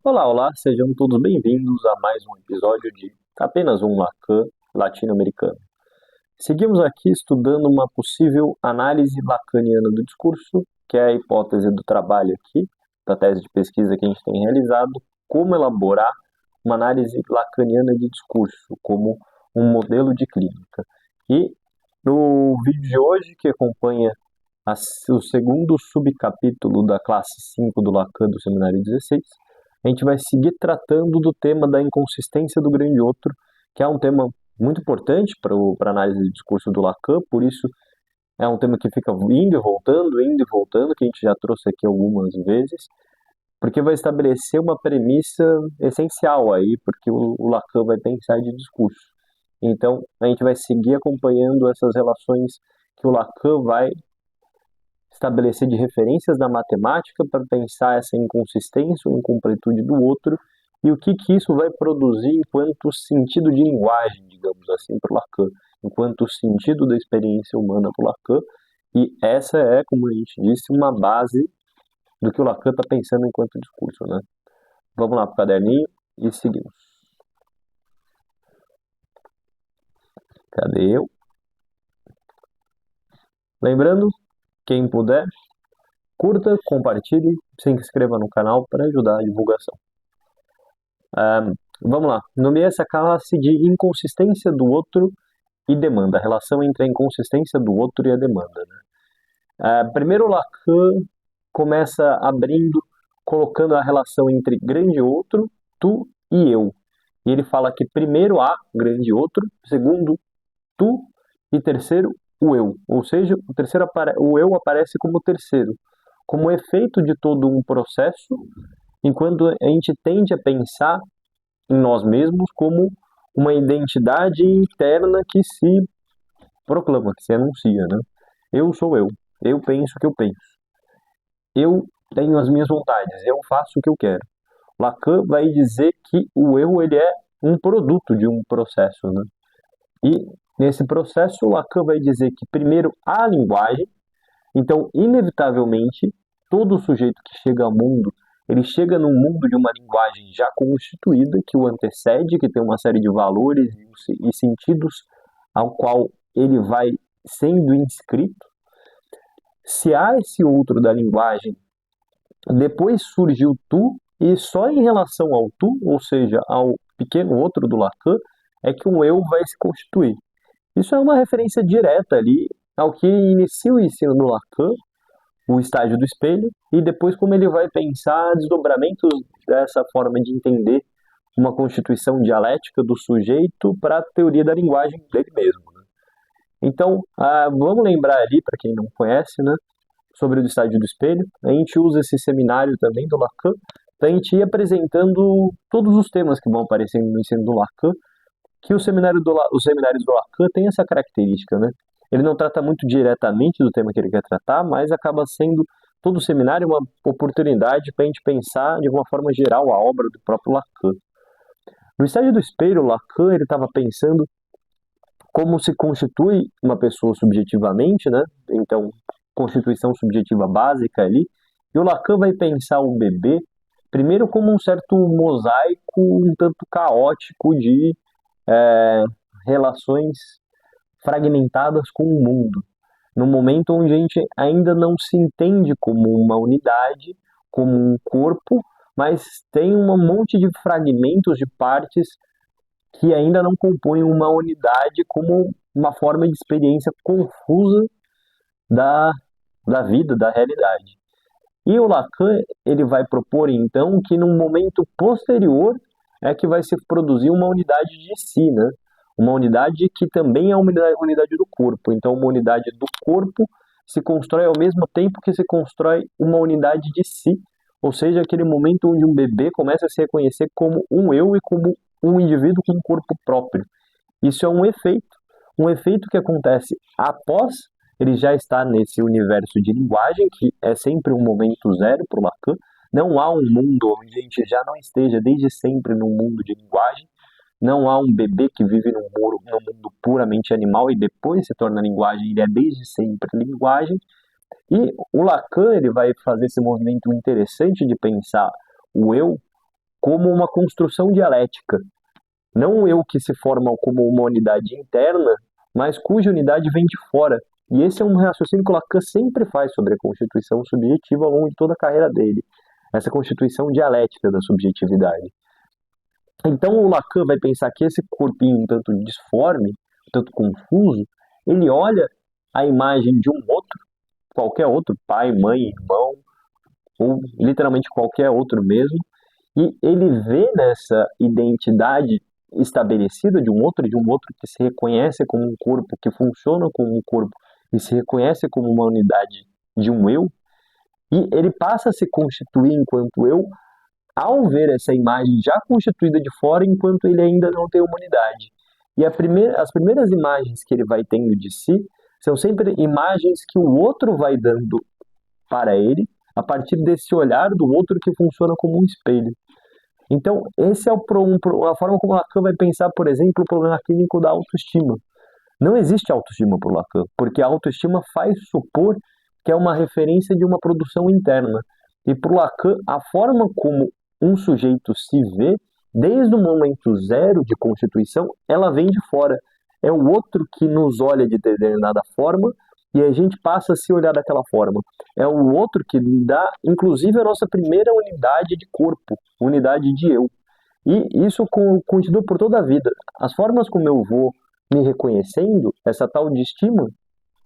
Olá, olá, sejam todos bem-vindos a mais um episódio de Apenas um Lacan latino-americano. Seguimos aqui estudando uma possível análise lacaniana do discurso, que é a hipótese do trabalho aqui, da tese de pesquisa que a gente tem realizado, como elaborar uma análise lacaniana de discurso, como um modelo de clínica. E no vídeo de hoje, que acompanha o segundo subcapítulo da classe 5 do Lacan do Seminário 16, a gente vai seguir tratando do tema da inconsistência do grande outro, que é um tema muito importante para a análise do discurso do Lacan, por isso é um tema que fica indo e voltando, que a gente já trouxe aqui algumas vezes, porque vai estabelecer uma premissa essencial aí, porque o Lacan vai pensar de discurso. Então, a gente vai seguir acompanhando essas relações que o Lacan vai estabelecer de referências da matemática para pensar essa inconsistência ou incompletude do outro e o que isso vai produzir enquanto sentido de linguagem, digamos assim, para o Lacan, enquanto sentido da experiência humana para o Lacan. E essa é, como a gente disse, uma base do que o Lacan está pensando enquanto discurso, né? Vamos lá para o caderninho e seguimos. Cadê eu? Lembrando, quem puder, curta, compartilhe, se inscreva no canal para ajudar a divulgação. Vamos lá. Nomeei essa classe de inconsistência do outro e demanda, a relação entre a inconsistência do outro e a demanda. Né? Primeiro, Lacan começa abrindo, colocando a relação entre grande outro, tu e eu. E ele fala que primeiro há grande outro, segundo, tu, e terceiro, o eu. Ou seja, o eu aparece como terceiro, como efeito de todo um processo, enquanto a gente tende a pensar em nós mesmos como uma identidade interna que se proclama, que se anuncia, né? Eu sou eu penso o que eu penso, eu tenho as minhas vontades, eu faço o que eu quero. Lacan vai dizer que o eu ele é um produto de um processo, né? E nesse processo, Lacan vai dizer que primeiro há a linguagem, então inevitavelmente todo sujeito que chega ao mundo ele chega num mundo de uma linguagem já constituída, que o antecede, que tem uma série de valores e sentidos ao qual ele vai sendo inscrito. Se há esse outro da linguagem, depois surge o tu, e só em relação ao tu, ou seja, ao pequeno outro do Lacan, é que um eu vai se constituir. Isso é uma referência direta ali ao que inicia o ensino do Lacan, o estágio do espelho, e depois como ele vai pensar desdobramentos dessa forma de entender uma constituição dialética do sujeito para a teoria da linguagem dele mesmo. Né? Então, vamos lembrar ali, para quem não conhece, né, sobre o estágio do espelho, a gente usa esse seminário também do Lacan, para a gente ir apresentando todos os temas que vão aparecendo no ensino do Lacan, que os seminários do Lacan têm essa característica, né? Ele não trata muito diretamente do tema que ele quer tratar, mas acaba sendo todo o seminário uma oportunidade para a gente pensar de uma forma geral a obra do próprio Lacan. No estágio do espelho, Lacan ele estava pensando como se constitui uma pessoa subjetivamente, né? Então, constituição subjetiva básica ali. E o Lacan vai pensar o bebê primeiro como um certo mosaico um tanto caótico de relações fragmentadas com o mundo, no momento onde a gente ainda não se entende como uma unidade, como um corpo, mas tem um monte de fragmentos, de partes que ainda não compõem uma unidade como uma forma de experiência confusa da, da vida, da realidade. E o Lacan ele vai propor então que num momento posterior é que vai se produzir uma unidade de si, né? Uma unidade que também é uma unidade do corpo. Então, uma unidade do corpo se constrói ao mesmo tempo que se constrói uma unidade de si, ou seja, aquele momento onde um bebê começa a se reconhecer como um eu e como um indivíduo com um corpo próprio. Isso é um efeito que acontece após ele já estar nesse universo de linguagem, que é sempre um momento zero para o Lacan. Não há um mundo onde a gente já não esteja desde sempre num mundo de linguagem. Não há um bebê que vive num mundo puramente animal e depois se torna linguagem, ele é desde sempre linguagem. E o Lacan ele vai fazer esse movimento interessante de pensar o eu como uma construção dialética. Não eu que se forma como uma unidade interna, mas cuja unidade vem de fora. E esse é um raciocínio que o Lacan sempre faz sobre a constituição subjetiva ao longo de toda a carreira dele. Essa constituição dialética da subjetividade. Então o Lacan vai pensar que esse corpinho um tanto disforme, um tanto confuso, ele olha a imagem de um outro, qualquer outro, pai, mãe, irmão, ou literalmente qualquer outro mesmo, e ele vê nessa identidade estabelecida de um outro que se reconhece como um corpo, que funciona como um corpo e se reconhece como uma unidade de um eu, e ele passa a se constituir enquanto eu ao ver essa imagem já constituída de fora, enquanto ele ainda não tem humanidade. E as primeiras imagens que ele vai tendo de si são sempre imagens que o outro vai dando para ele, a partir desse olhar do outro que funciona como um espelho. Então, esse é a forma como Lacan vai pensar, por exemplo, o problema clínico da autoestima. Não existe autoestima para o Lacan, porque a autoestima faz supor que é uma referência de uma produção interna. E para o Lacan, a forma como um sujeito se vê, desde o momento zero de constituição, ela vem de fora. É o outro que nos olha de determinada forma e a gente passa a se olhar daquela forma. É o outro que dá, inclusive, a nossa primeira unidade de corpo, unidade de eu. E isso continua por toda a vida. As formas como eu vou me reconhecendo, essa tal de estima,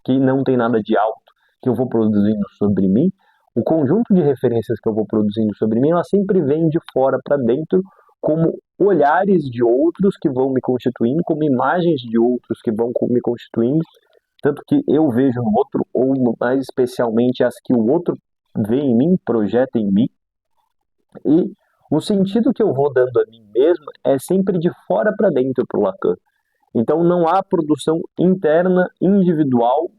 que não tem nada de alto, que eu vou produzindo sobre mim, o conjunto de referências que eu vou produzindo sobre mim, ela sempre vem de fora para dentro, como olhares de outros que vão me constituindo, como imagens de outros que vão me constituindo, tanto que eu vejo no outro, ou mais especialmente as que o outro vê em mim, projeta em mim. E o sentido que eu vou dando a mim mesmo é sempre de fora para dentro para o Lacan. Então não há produção interna, individual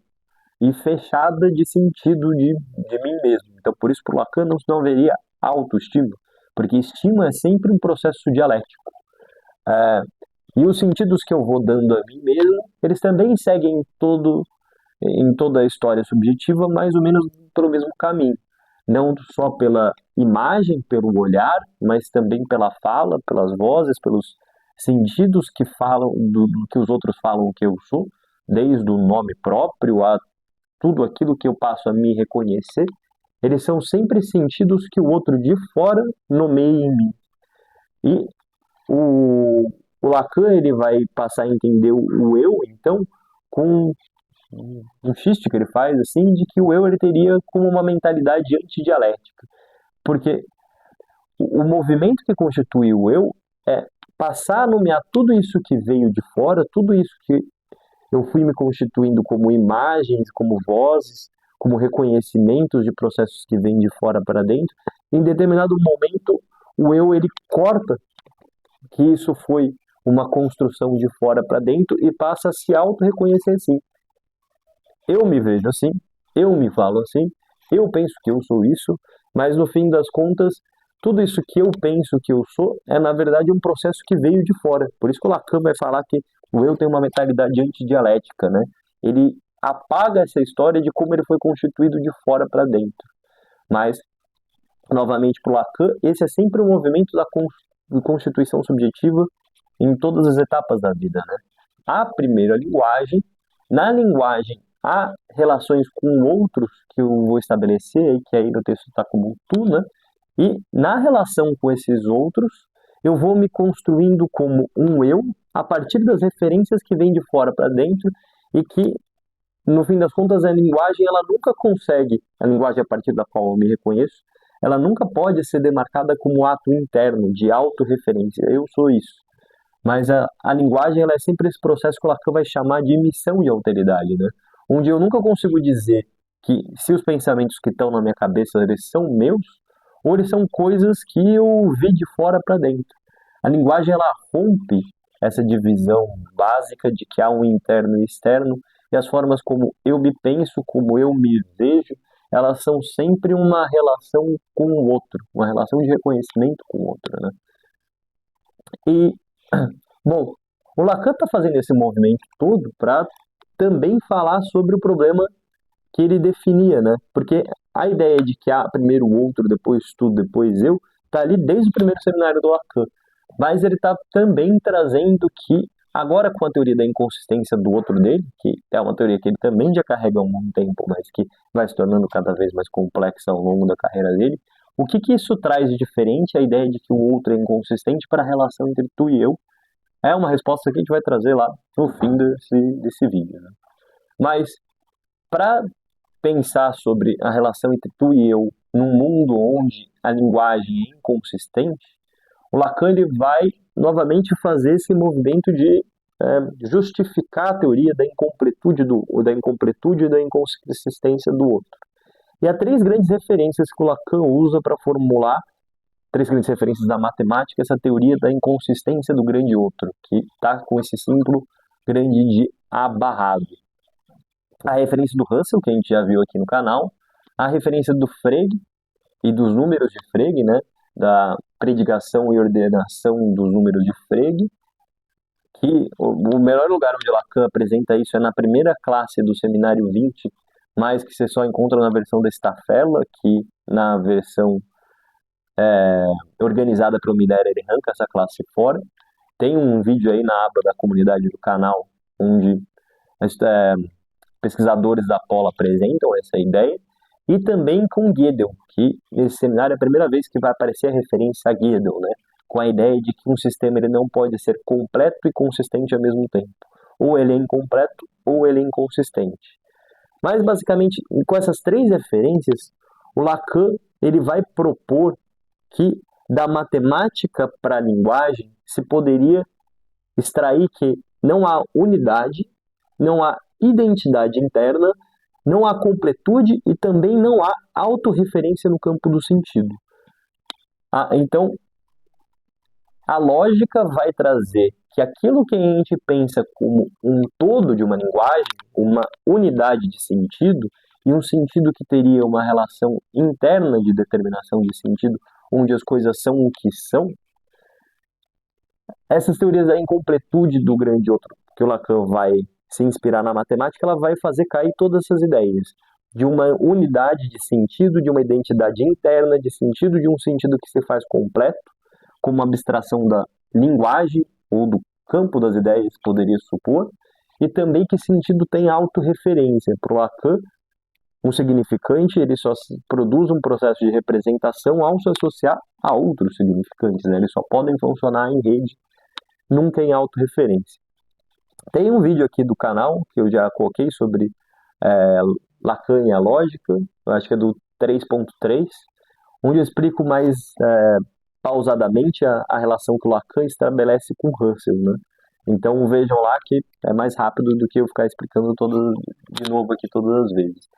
e fechada de sentido de mim mesmo. Então por isso para o Lacan não haveria autoestima, porque estima é sempre um processo dialético. E os sentidos que eu vou dando a mim mesmo, eles também seguem em toda a história subjetiva mais ou menos pelo mesmo caminho. Não só pela imagem, pelo olhar, mas também pela fala, pelas vozes, pelos sentidos que falam do que os outros falam que eu sou, desde o nome próprio a tudo aquilo que eu passo a me reconhecer. Eles são sempre sentidos que o outro de fora nomeia em mim. E o Lacan ele vai passar a entender o eu, então, com um xiste que ele faz, assim, de que o eu ele teria como uma mentalidade antidialética. Porque o movimento que constitui o eu é passar a nomear tudo isso que veio de fora, tudo isso que eu fui me constituindo como imagens, como vozes, como reconhecimentos de processos que vêm de fora para dentro. Em determinado momento, o eu ele corta que isso foi uma construção de fora para dentro e passa a se auto-reconhecer assim. Eu me vejo assim, eu me falo assim, eu penso que eu sou isso, mas no fim das contas, tudo isso que eu penso que eu sou é na verdade um processo que veio de fora. Por isso que o Lacan vai falar que o eu tem uma mentalidade antidialética, né? Ele apaga essa história de como ele foi constituído de fora para dentro. Mas, novamente, para o Lacan, esse é sempre um movimento da constituição subjetiva em todas as etapas da vida, né? Há primeiro a linguagem, na linguagem há relações com outros que eu vou estabelecer, que aí no texto está como tu, né? E na relação com esses outros, eu vou me construindo como um eu a partir das referências que vêm de fora para dentro e que, no fim das contas, a linguagem ela nunca consegue, a linguagem a partir da qual eu me reconheço, ela nunca pode ser demarcada como ato interno de autorreferência. Eu sou isso. Mas a linguagem ela é sempre esse processo que o Lacan vai chamar de emissão de alteridade, né? Onde eu nunca consigo dizer que se os pensamentos que estão na minha cabeça eles são meus ou eles são coisas que eu vi de fora para dentro. A linguagem ela rompe essa divisão básica de que há um interno e externo e as formas como eu me penso, como eu me vejo, elas são sempre uma relação com o outro, uma relação de reconhecimento com o outro, né? E, bom, o Lacan está fazendo esse movimento todo para também falar sobre o problema que ele definia, né? Porque a ideia de que há primeiro o outro, depois tu, depois eu, está ali desde o primeiro seminário do Lacan, mas ele está também trazendo que, agora com a teoria da inconsistência do outro dele, que é uma teoria que ele também já carrega há um tempo, mas que vai se tornando cada vez mais complexa ao longo da carreira dele, o que isso traz de diferente, a ideia de que o outro é inconsistente para a relação entre tu e eu, é uma resposta que a gente vai trazer lá no fim desse vídeo. Né? Mas, para pensar sobre a relação entre tu e eu num mundo onde a linguagem é inconsistente, o Lacan ele vai novamente fazer esse movimento de justificar a teoria da incompletude e da inconsistência do outro. E há três grandes referências que o Lacan usa para formular, três grandes referências da matemática, essa teoria da inconsistência do grande outro, que está com esse símbolo grande de A barrado. A referência do Russell, que a gente já viu aqui no canal, a referência do Frege e dos números de Frege, né, da predicação e ordenação dos números de Frege, que o melhor lugar onde Lacan apresenta isso é na primeira classe do Seminário 20, mas que você só encontra na versão da Staffella, que na versão organizada pelo Miller ele arranca essa classe fora. Tem um vídeo aí na aba da comunidade do canal, onde pesquisadores da Paula apresentam essa ideia, e também com Gödel, que nesse seminário é a primeira vez que vai aparecer a referência a Gödel, né, com a ideia de que um sistema ele não pode ser completo e consistente ao mesmo tempo. Ou ele é incompleto, ou ele é inconsistente. Mas, basicamente, com essas três referências, o Lacan ele vai propor que da matemática para a linguagem se poderia extrair que não há unidade, não há identidade interna, não há completude e também não há autorreferência no campo do sentido. Então, a lógica vai trazer que aquilo que a gente pensa como um todo de uma linguagem, uma unidade de sentido, e um sentido que teria uma relação interna de determinação de sentido, onde as coisas são o que são, essas teorias da incompletude do grande outro, que o Lacan vai se inspirar na matemática, ela vai fazer cair todas essas ideias de uma unidade de sentido, de uma identidade interna de sentido, de um sentido que se faz completo, como uma abstração da linguagem ou do campo das ideias poderia supor, e também que sentido tem autorreferência. Para o Lacan, um significante ele só produz um processo de representação ao se associar a outros significantes, né? Eles só podem funcionar em rede, nunca em autorreferência. Tem um vídeo aqui do canal que eu já coloquei sobre Lacan e a lógica, eu acho que é do 3.3, onde eu explico mais pausadamente a relação que o Lacan estabelece com Russell, né? Então vejam lá que é mais rápido do que eu ficar explicando de novo aqui todas as vezes.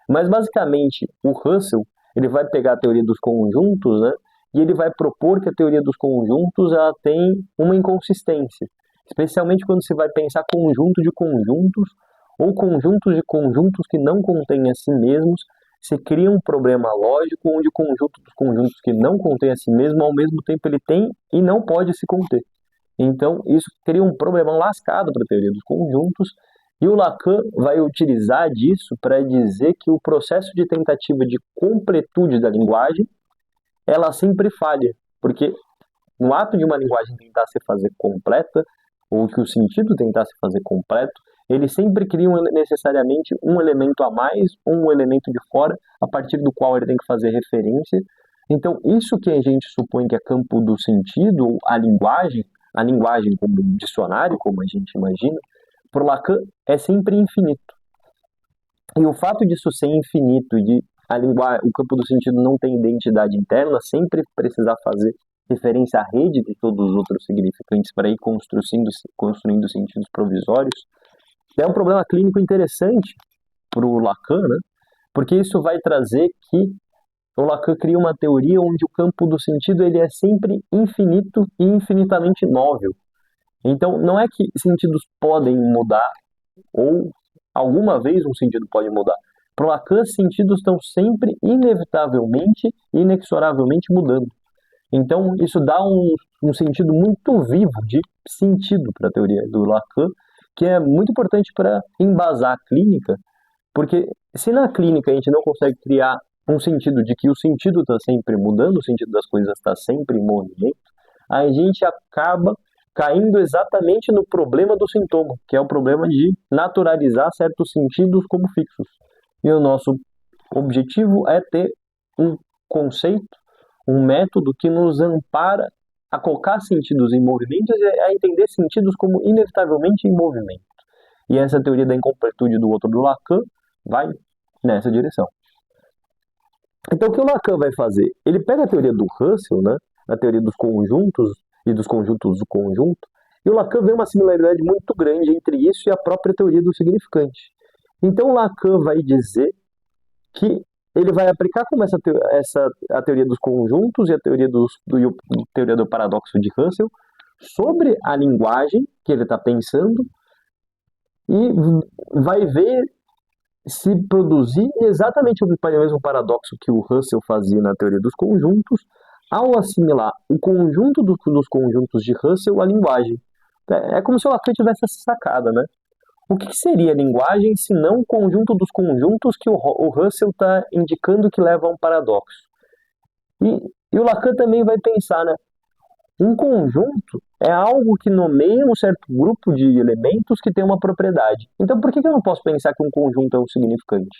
Mas basicamente o Russell ele vai pegar a teoria dos conjuntos, né? E ele vai propor que a teoria dos conjuntos ela tem uma inconsistência, especialmente quando se vai pensar conjunto de conjuntos ou conjuntos de conjuntos que não contêm a si mesmos. Se cria um problema lógico onde o conjunto dos conjuntos que não contém a si mesmo, ao mesmo tempo ele tem e não pode se conter. Então, isso cria um problema lascado para a teoria dos conjuntos, e o Lacan vai utilizar disso para dizer que o processo de tentativa de completude da linguagem, ela sempre falha, porque no ato de uma linguagem tentar se fazer completa, ou que o sentido tentar se fazer completo, ele sempre cria necessariamente um elemento a mais ou um elemento de fora, a partir do qual ele tem que fazer referência. Então, isso que a gente supõe que é campo do sentido, ou a linguagem como um dicionário, como a gente imagina, para o Lacan é sempre infinito. E o fato disso ser infinito e de o campo do sentido não ter identidade interna, sempre precisar fazer referência à rede de todos os outros significantes para ir construindo sentidos provisórios, é um problema clínico interessante para o Lacan, né? Porque isso vai trazer que o Lacan cria uma teoria onde o campo do sentido ele é sempre infinito e infinitamente móvel. Então, não é que sentidos podem mudar, ou alguma vez um sentido pode mudar. Para o Lacan, sentidos estão sempre, inevitavelmente, inexoravelmente mudando. Então, isso dá um sentido muito vivo de sentido para a teoria do Lacan, que é muito importante para embasar a clínica, porque se na clínica a gente não consegue criar um sentido de que o sentido está sempre mudando, o sentido das coisas está sempre em movimento, a gente acaba caindo exatamente no problema do sintoma, que é o problema de naturalizar certos sentidos como fixos. E o nosso objetivo é ter um conceito, um método que nos ampara a colocar sentidos em movimentos e a entender sentidos como inevitavelmente em movimento. E essa teoria da incompletude do outro do Lacan vai nessa direção. Então, o que o Lacan vai fazer? Ele pega a teoria do Russell, né, a teoria dos conjuntos e dos conjuntos do conjunto, e o Lacan vê uma similaridade muito grande entre isso e a própria teoria do significante. Então, o Lacan vai dizer que ele vai aplicar como a teoria dos conjuntos e a teoria do paradoxo de Russell sobre a linguagem que ele está pensando e vai ver se produzir exatamente o mesmo paradoxo que o Russell fazia na teoria dos conjuntos ao assimilar o conjunto dos conjuntos de Russell à linguagem. É como se o Lacan tivesse essa sacada, né? O que seria a linguagem se não o conjunto dos conjuntos que o Russell está indicando que leva a um paradoxo? E o Lacan também vai pensar, né? Um conjunto é algo que nomeia um certo grupo de elementos que tem uma propriedade. Então, por que eu não posso pensar que um conjunto é um significante?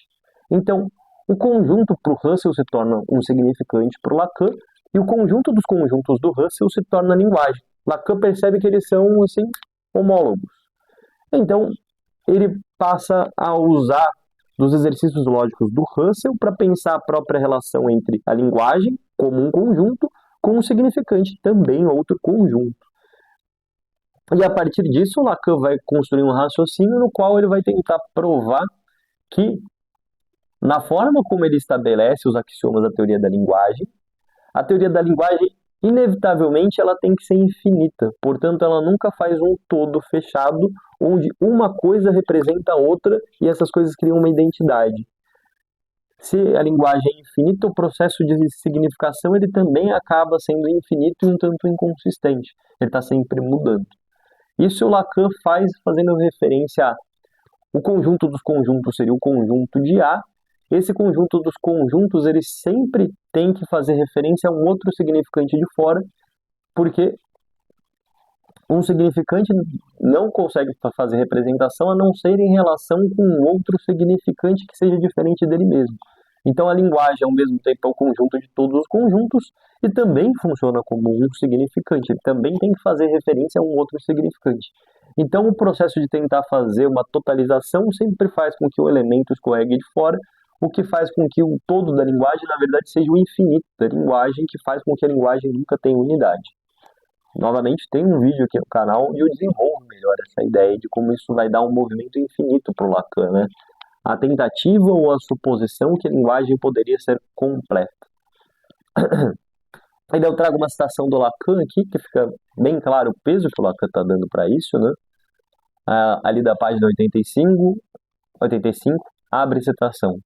Então, o conjunto para o Russell se torna um significante para o Lacan, e o conjunto dos conjuntos do Russell se torna a linguagem. Lacan percebe que eles são, assim, homólogos. Então, ele passa a usar dos exercícios lógicos do Russell para pensar a própria relação entre a linguagem, como um conjunto, com um significante, também outro conjunto. E a partir disso, o Lacan vai construir um raciocínio no qual ele vai tentar provar que, na forma como ele estabelece os axiomas da teoria da linguagem, a teoria da linguagem, inevitavelmente, ela tem que ser infinita. Portanto, ela nunca faz um todo fechado, onde uma coisa representa a outra e essas coisas criam uma identidade. Se a linguagem é infinita, o processo de significação ele também acaba sendo infinito e um tanto inconsistente. Ele está sempre mudando. Isso o Lacan faz fazendo referência a o conjunto dos conjuntos seria o conjunto de A. Esse conjunto dos conjuntos ele sempre tem que fazer referência a um outro significante de fora, porque um significante não consegue fazer representação a não ser em relação com um outro significante que seja diferente dele mesmo. Então a linguagem, ao mesmo tempo, é o conjunto de todos os conjuntos e também funciona como um significante. Ele também tem que fazer referência a um outro significante. Então o processo de tentar fazer uma totalização sempre faz com que o elemento escorregue de fora, o que faz com que o todo da linguagem, na verdade, seja o infinito da linguagem, que faz com que a linguagem nunca tenha unidade. Novamente, tem um vídeo aqui no canal onde eu desenvolvo melhor essa ideia de como isso vai dar um movimento infinito para o Lacan, né? A tentativa ou a suposição que a linguagem poderia ser completa. Aí eu trago uma citação do Lacan aqui, que fica bem claro o peso que o Lacan está dando para isso, né? Ali da página 85, abre citação.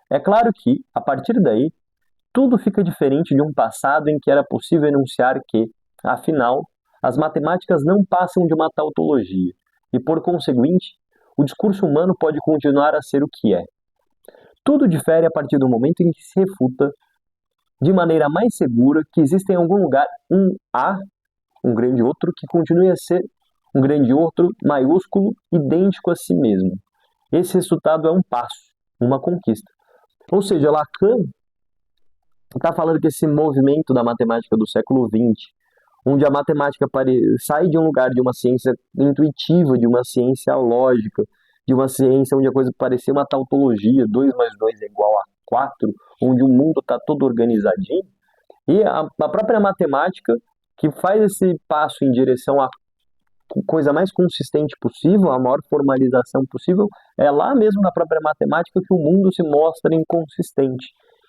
É claro que, a partir daí, tudo fica diferente de um passado em que era possível enunciar que, afinal, as matemáticas não passam de uma tautologia, e, por conseguinte, o discurso humano pode continuar a ser o que é. Tudo difere a partir do momento em que se refuta, de maneira mais segura, que existe em algum lugar um A, um grande outro, que continue a ser um grande outro maiúsculo, idêntico a si mesmo. Esse resultado é um passo, uma conquista. Ou seja, Lacan está falando que esse movimento da matemática do século XX, onde a matemática sai de um lugar de uma ciência intuitiva, de uma ciência lógica, de uma ciência onde a coisa parecia uma tautologia, 2 mais 2 é igual a 4, onde o mundo está todo organizadinho, e a própria matemática que faz esse passo em direção à coisa mais consistente possível, a maior formalização possível, é lá mesmo na própria matemática que o mundo se mostra inconsistente.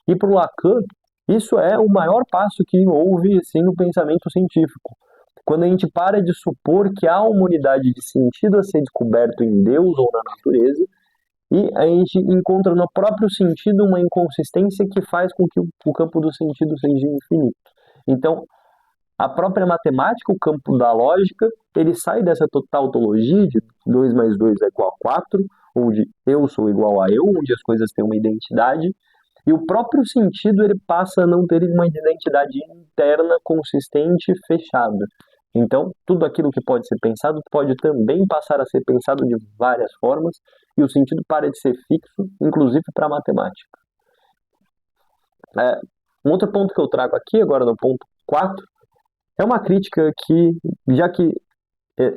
E para o Lacan, isso é o maior passo que houve assim, no pensamento científico. Quando a gente para de supor que há uma unidade de sentido a ser descoberto em Deus ou na natureza, e a gente encontra no próprio sentido uma inconsistência que faz com que o campo do sentido seja infinito. Então, a própria matemática, o campo da lógica, ele sai dessa tautologia de 2 mais 2 é igual a 4, ou de eu sou igual a eu, onde as coisas têm uma identidade, E o próprio sentido ele passa a não ter uma identidade interna consistente e fechada. Então, tudo aquilo que pode ser pensado pode também passar a ser pensado de várias formas, e o sentido para de ser fixo, inclusive para a matemática. Um outro ponto que eu trago aqui, agora no ponto 4, é uma crítica que, já que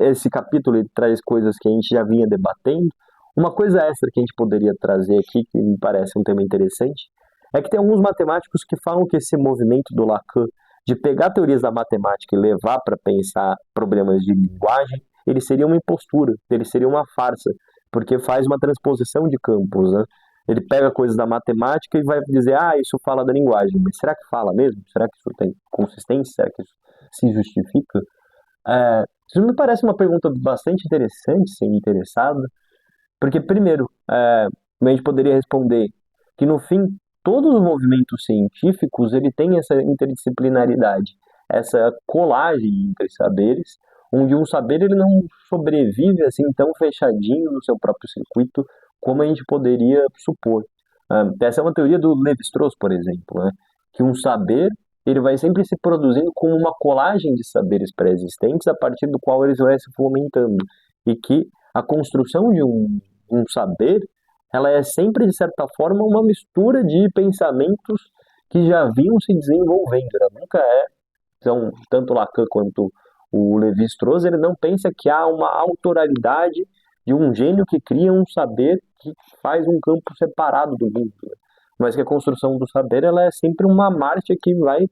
esse capítulo ele traz coisas que a gente já vinha debatendo, uma coisa extra que a gente poderia trazer aqui, que me parece um tema interessante, é que tem alguns matemáticos que falam que esse movimento do Lacan de pegar teorias da matemática e levar para pensar problemas de linguagem, ele seria uma impostura, ele seria uma farsa, porque faz uma transposição de campos, né? Ele pega coisas da matemática e vai dizer, isso fala da linguagem, mas será que fala mesmo? Será que isso tem consistência? Será que isso se justifica? Isso me parece uma pergunta bastante interessante, ser interessado, porque, primeiro, a gente poderia responder que, no fim, todos os movimentos científicos ele tem essa interdisciplinaridade, essa colagem entre saberes, onde um saber ele não sobrevive assim tão fechadinho no seu próprio circuito como a gente poderia supor. Essa é uma teoria do Lévi-Strauss, por exemplo, né? Que um saber ele vai sempre se produzindo como uma colagem de saberes pré-existentes a partir do qual eles vão se fomentando, e que a construção de um saber ela é sempre, de certa forma, uma mistura de pensamentos que já vinham se desenvolvendo. Ela nunca é, então, tanto Lacan quanto o Lévi-Strauss, ele não pensa que há uma autoralidade de um gênio que cria um saber que faz um campo separado do mundo, né? Mas que a construção do saber ela é sempre uma marcha que vai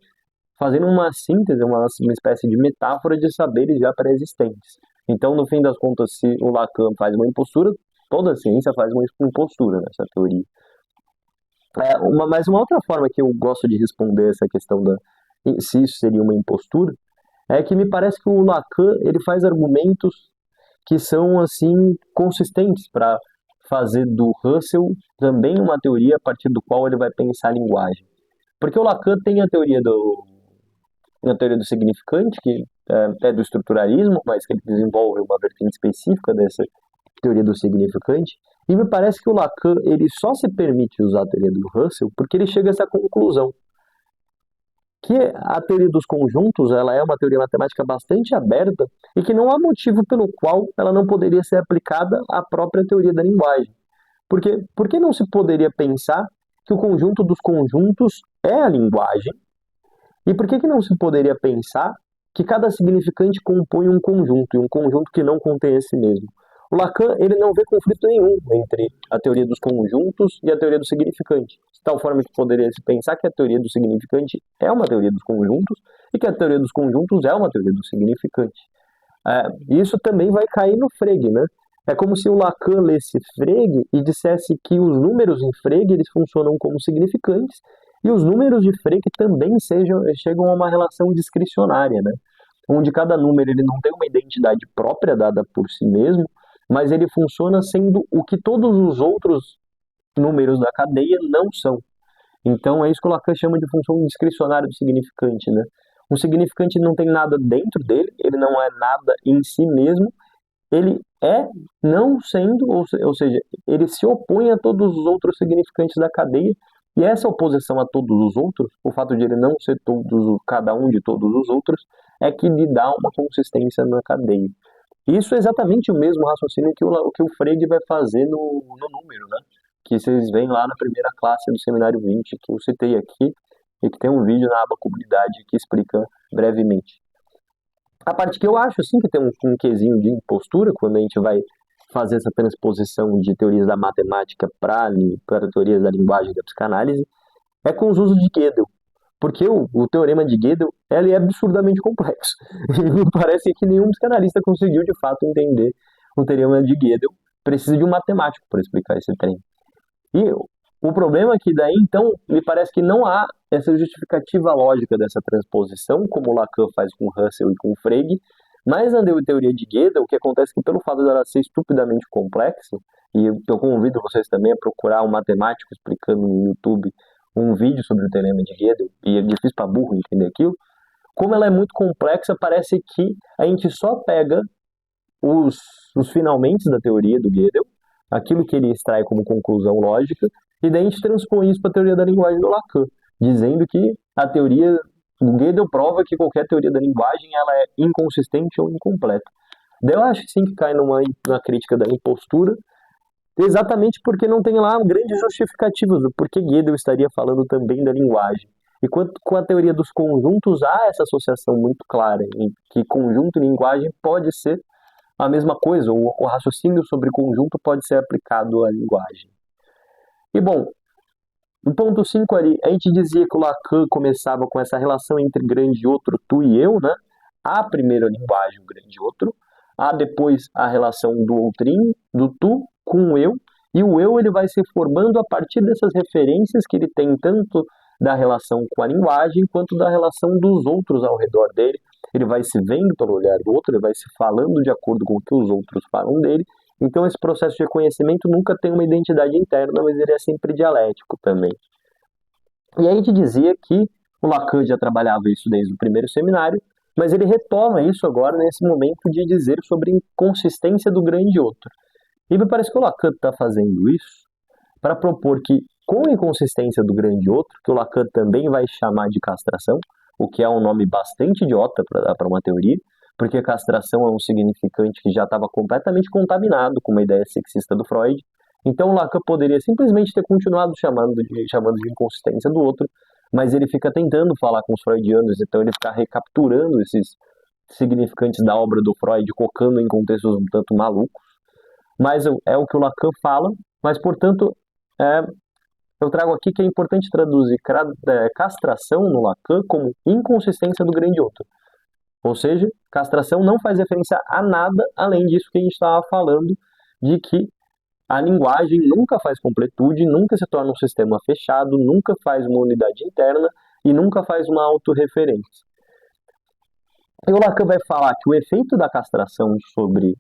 fazendo uma síntese, uma espécie de metáfora de saberes já pré-existentes. Então, no fim das contas, se o Lacan faz uma impostura, toda a ciência faz uma impostura nessa teoria. Mas uma outra forma que eu gosto de responder essa questão se isso seria uma impostura, é que me parece que o Lacan ele faz argumentos que são assim consistentes para fazer do Russell também uma teoria a partir do qual ele vai pensar a linguagem. Porque o Lacan tem a teoria do significante, que é do estruturalismo, mas que ele desenvolve uma vertente específica dessa teoria do significante. E me parece que o Lacan ele só se permite usar a teoria do Russell porque ele chega a essa conclusão, que a teoria dos conjuntos ela é uma teoria matemática bastante aberta e que não há motivo pelo qual ela não poderia ser aplicada à própria teoria da linguagem. Porque por que não se poderia pensar que o conjunto dos conjuntos é a linguagem? E por que não se poderia pensar que cada significante compõe um conjunto, e um conjunto que não contém esse mesmo? O Lacan ele não vê conflito nenhum entre a teoria dos conjuntos e a teoria do significante, de tal forma que poderia se pensar que a teoria do significante é uma teoria dos conjuntos e que a teoria dos conjuntos é uma teoria do significante. Isso também vai cair no Frege, né? É como se o Lacan lesse Frege e dissesse que os números em Frege eles funcionam como significantes e os números de Frege também chegam a uma relação discricionária, né? Onde cada número ele não tem uma identidade própria dada por si mesmo, mas ele funciona sendo o que todos os outros números da cadeia não são. Então é isso que o Lacan chama de função discricionária do significante, né? Um significante não tem nada dentro dele, ele não é nada em si mesmo, ele é não sendo, ou seja, ele se opõe a todos os outros significantes da cadeia, e essa oposição a todos os outros, o fato de ele não ser cada um de todos os outros, é que lhe dá uma consistência na cadeia. Isso é exatamente o mesmo raciocínio que o Frege vai fazer no número, né? Que vocês veem lá na primeira classe do Seminário 20, que eu citei aqui, e que tem um vídeo na aba comunidade que explica brevemente. A parte que eu acho, assim, que tem um quesinho de impostura, quando a gente vai fazer essa transposição de teorias da matemática para teorias da linguagem da psicanálise, é com os usos de Gödel. Porque o teorema de Gödel ele é absurdamente complexo. E parece que nenhum psicanalista conseguiu, de fato, entender o teorema de Gödel. Precisa de um matemático para explicar esse trem. E o problema é que daí, então, me parece que não há essa justificativa lógica dessa transposição, como o Lacan faz com Russell e com Frege, mas na teoria de Gödel, o que acontece é que pelo fato dela ser estupidamente complexa, e eu convido vocês também a procurar um matemático explicando no YouTube um vídeo sobre o teorema de Gödel, e é difícil para burro entender aquilo, como ela é muito complexa, parece que a gente só pega os finalmente da teoria do Gödel, aquilo que ele extrai como conclusão lógica, E daí a gente transpõe isso para a teoria da linguagem do Lacan, dizendo que a teoria, o Gödel prova que qualquer teoria da linguagem ela é inconsistente ou incompleta. Daí eu acho que sim que cai na crítica da impostura, exatamente porque não tem lá grandes justificativas do porquê Gödel estaria falando também da linguagem. Enquanto com a teoria dos conjuntos há essa associação muito clara em que conjunto e linguagem pode ser a mesma coisa, ou o raciocínio sobre conjunto pode ser aplicado à linguagem. E bom, no ponto 5 ali, a gente dizia que o Lacan começava com essa relação entre grande outro, tu e eu, né? A primeira linguagem, o grande outro, há depois a relação do outrinho, do tu com o eu, e o eu ele vai se formando a partir dessas referências que ele tem tanto da relação com a linguagem quanto da relação dos outros ao redor dele. Ele vai se vendo pelo olhar do outro, ele vai se falando de acordo com o que os outros falam dele. Então esse processo de reconhecimento nunca tem uma identidade interna, mas ele é sempre dialético também. E aí a gente dizia que o Lacan já trabalhava isso desde o primeiro seminário, mas ele retoma isso agora nesse momento de dizer sobre a inconsistência do grande outro. E me parece que o Lacan está fazendo isso para propor que, com a inconsistência do grande outro, que o Lacan também vai chamar de castração, o que é um nome bastante idiota para dar para uma teoria, porque castração é um significante que já estava completamente contaminado com uma ideia sexista do Freud. Então o Lacan poderia simplesmente ter continuado chamando de inconsistência do outro, mas ele fica tentando falar com os freudianos, então ele fica recapturando esses significantes da obra do Freud, colocando em contextos um tanto malucos. Mas é o que o Lacan fala, mas portanto eu trago aqui que é importante traduzir castração no Lacan como inconsistência do grande outro. Ou seja, castração não faz referência a nada além disso que a gente estava falando, de que a linguagem nunca faz completude, nunca se torna um sistema fechado, nunca faz uma unidade interna e nunca faz uma autorreferência. E o Lacan vai falar que o efeito da castração sobre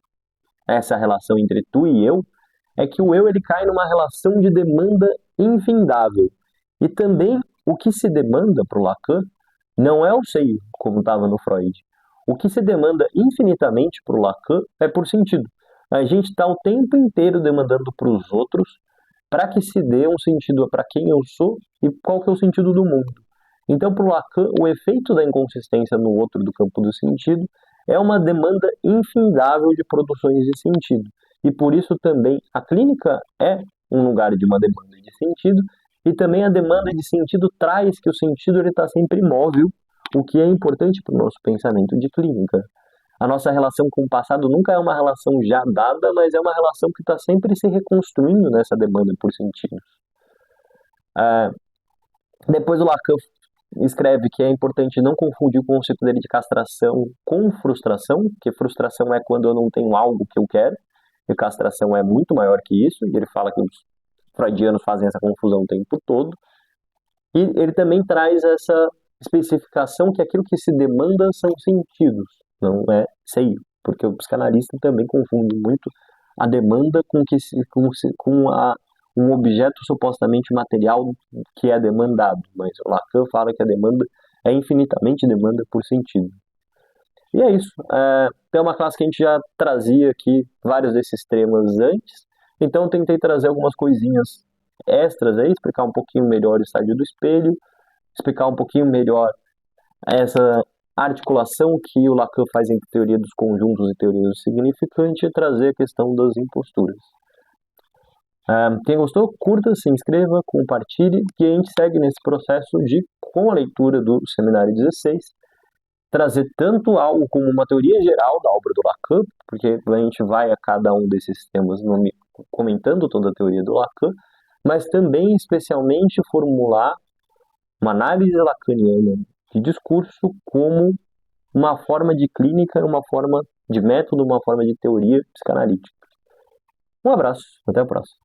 essa relação entre tu e eu é que o eu ele cai numa relação de demanda infindável. E também o que se demanda para o Lacan não é o seio, como estava no Freud. O que se demanda infinitamente para o Lacan é por sentido. A gente está o tempo inteiro demandando para os outros para que se dê um sentido para quem eu sou e qual que é o sentido do mundo. Então, para o Lacan, o efeito da inconsistência no outro do campo do sentido é uma demanda infindável de produções de sentido. E por isso também a clínica é um lugar de uma demanda de sentido, e também a demanda de sentido traz que o sentido está sempre imóvel, o que é importante para o nosso pensamento de clínica. A nossa relação com o passado nunca é uma relação já dada, mas é uma relação que está sempre se reconstruindo nessa demanda por sentidos. Depois o Lacan escreve que é importante não confundir o conceito dele de castração com frustração, que frustração é quando eu não tenho algo que eu quero, e castração é muito maior que isso, e ele fala que os freudianos fazem essa confusão o tempo todo. E ele também traz essa especificação que aquilo que se demanda são sentidos, não é seio, porque o psicanalista também confunde muito a demanda com um objeto supostamente material que é demandado, mas o Lacan fala que a demanda é infinitamente demanda por sentido. E é isso. Tem uma classe que a gente já trazia aqui vários desses temas antes, então tentei trazer algumas coisinhas extras aí, explicar um pouquinho melhor o estágio do espelho, explicar um pouquinho melhor essa articulação que o Lacan faz entre teoria dos conjuntos e teoria do significante e trazer a questão das imposturas. Quem gostou, curta, se inscreva, compartilhe e a gente segue nesse processo de, com a leitura do Seminário 16, trazer tanto algo como uma teoria geral da obra do Lacan, porque a gente vai a cada um desses temas comentando toda a teoria do Lacan, mas também especialmente formular uma análise lacaniana de discurso como uma forma de clínica, uma forma de método, uma forma de teoria psicanalítica. Um abraço, até a próxima.